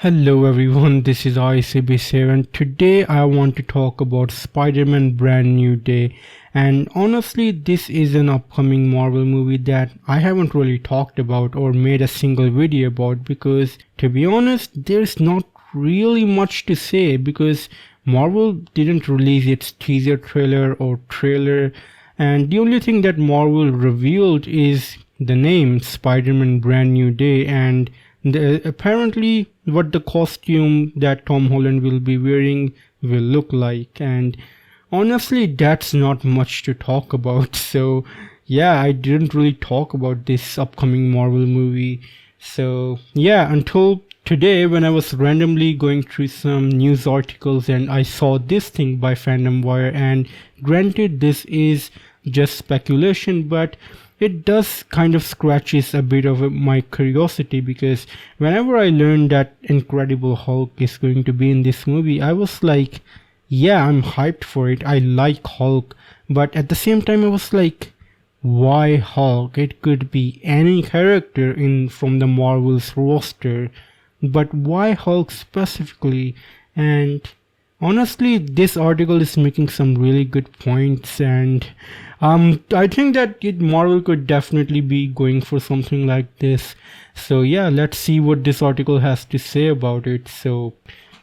Hello everyone, this is icyabyss here, and today I want to talk about Spider-Man Brand New Day. And honestly, this is an upcoming Marvel movie that I haven't really talked about or made a single video about because, to be honest, there's not really much to say because Marvel didn't release its teaser trailer or trailer, and the only thing that Marvel revealed is the name Spider-Man Brand New Day and apparently what the costume that Tom Holland will be wearing will look like. And honestly, that's not much to talk about. So yeah, I didn't really talk about this upcoming Marvel movie. So yeah, until today when I was randomly going through some news articles and I saw this thing by Fandom Wire, and granted this is just speculation, but it does kind of scratches a bit of my curiosity because whenever I learned that Incredible Hulk is going to be in this movie, I was like, yeah, I'm hyped for it. I like Hulk. But at the same time, I was like, why Hulk? It could be any character in from the Marvel's roster. But why Hulk specifically? And honestly, this article is making some really good points, and I think that Marvel could definitely be going for something like this. So yeah, let's see what this article has to say about it. So,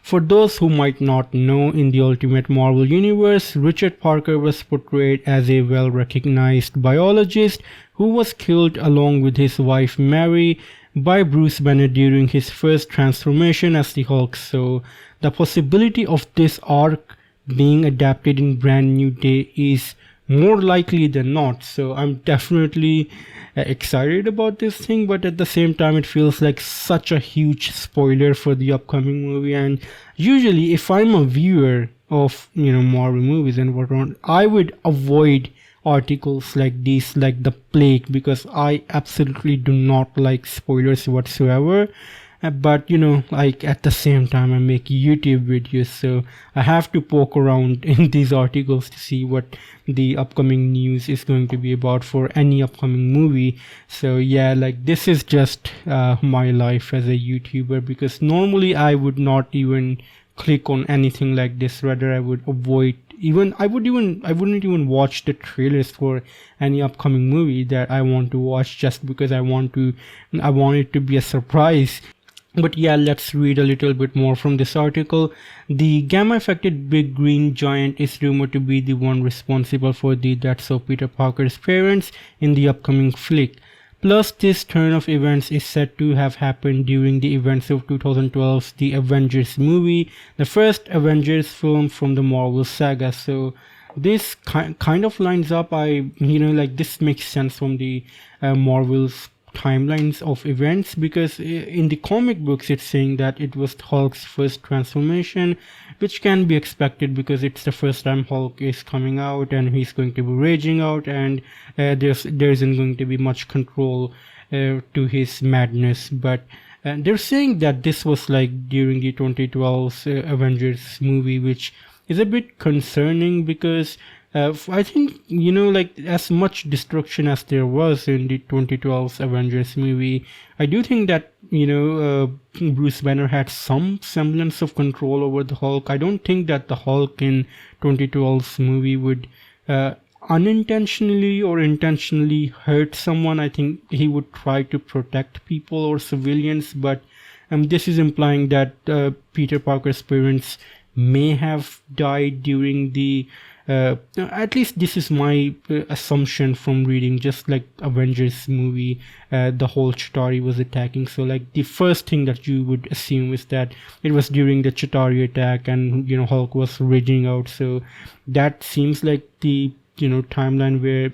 for those who might not know, in the Ultimate Marvel Universe, Richard Parker was portrayed as a well-recognized biologist who was killed along with his wife Mary by Bruce Banner during his first transformation as the Hulk. So the possibility of this arc being adapted in Brand New Day is more likely than not. So I'm definitely excited about this thing, but at the same time it feels like such a huge spoiler for the upcoming movie. And usually if I'm a viewer of Marvel movies and whatnot, I would avoid articles like these, like the plague, because I absolutely do not like spoilers whatsoever. But like at the same time I make YouTube videos, so I have to poke around in these articles to see what the upcoming news is going to be about for any upcoming movie. So yeah, like this is just my life as a YouTuber, because normally I would not even click on anything like this. Rather I would avoid, I wouldn't even watch the trailers for any upcoming movie that I want to watch, just because I want it to be a surprise. But yeah, let's read a little bit more from this article. The gamma-affected big green giant is rumored to be the one responsible for the deaths of Peter Parker's parents in the upcoming flick. Plus, this turn of events is said to have happened during the events of 2012's The Avengers movie, the first Avengers film from the Marvel saga. So this kind of lines up. This makes sense from the Marvel's timelines of events, because in the comic books it's saying that it was Hulk's first transformation, which can be expected because it's the first time Hulk is coming out and he's going to be raging out, and there isn't going to be much control to his madness. But they're saying that this was like during the 2012 Avengers movie, which is a bit concerning because I think, as much destruction as there was in the 2012 Avengers movie, I do think that, Bruce Banner had some semblance of control over the Hulk. I don't think that the Hulk in 2012's movie would unintentionally or intentionally hurt someone. I think he would try to protect people or civilians, but this is implying that Peter Parker's parents may have died during the at least this is my assumption from reading, just like Avengers movie, the whole Chitauri was attacking. So like the first thing that you would assume is that it was during the Chitauri attack and Hulk was raging out. So that seems like the timeline where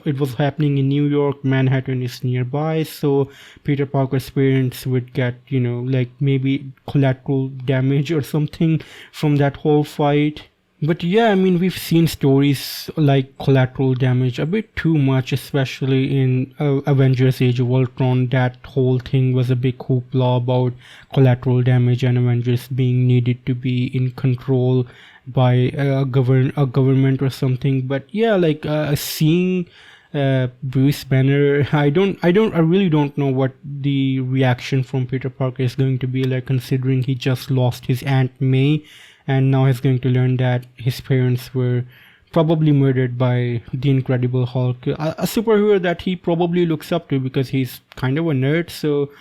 it was happening in New York. Manhattan is nearby, so Peter Parker's parents would get like maybe collateral damage or something from that whole fight. But yeah, I mean, we've seen stories like collateral damage a bit too much, especially in Avengers Age of Ultron. That whole thing was a big hoopla about collateral damage and Avengers being needed to be in control by a government or something. But yeah, like seeing Bruce Banner. I really don't know what the reaction from Peter Parker is going to be like, considering he just lost his Aunt May, and now he's going to learn that his parents were probably murdered by the Incredible Hulk, a superhero that he probably looks up to because he's kind of a nerd. So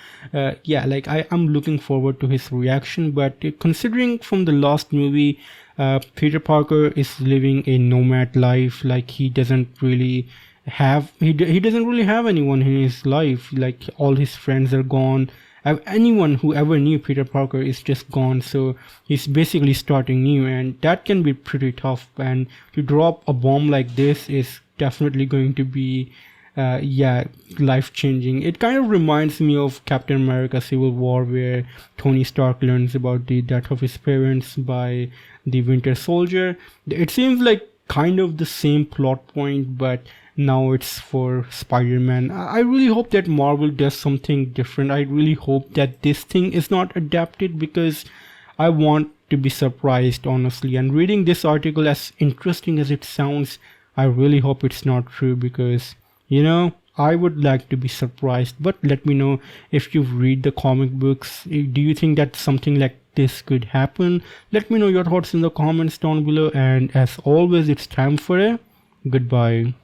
yeah, like I'm looking forward to his reaction. But considering from the last movie, Peter Parker is living a nomad life. Like he doesn't really have he doesn't really have anyone in his life. Like all his friends are gone. Anyone who ever knew Peter Parker is just gone, so he's basically starting new, and that can be pretty tough. And to drop a bomb like this is definitely going to be yeah, life changing. It kind of reminds me of Captain America Civil War, where Tony Stark learns about the death of his parents by the Winter Soldier. It seems like kind of the same plot point, but now it's for Spider-Man. I really hope that Marvel does something different. I really hope that this thing is not adapted, because I want to be surprised, honestly. And reading this article, as interesting as it sounds, I really hope it's not true, because, you know, I would like to be surprised. But let me know if you've read the comic books. Do you think that something like this could happen? Let me know your thoughts in the comments down below. And as always, it's time for a goodbye.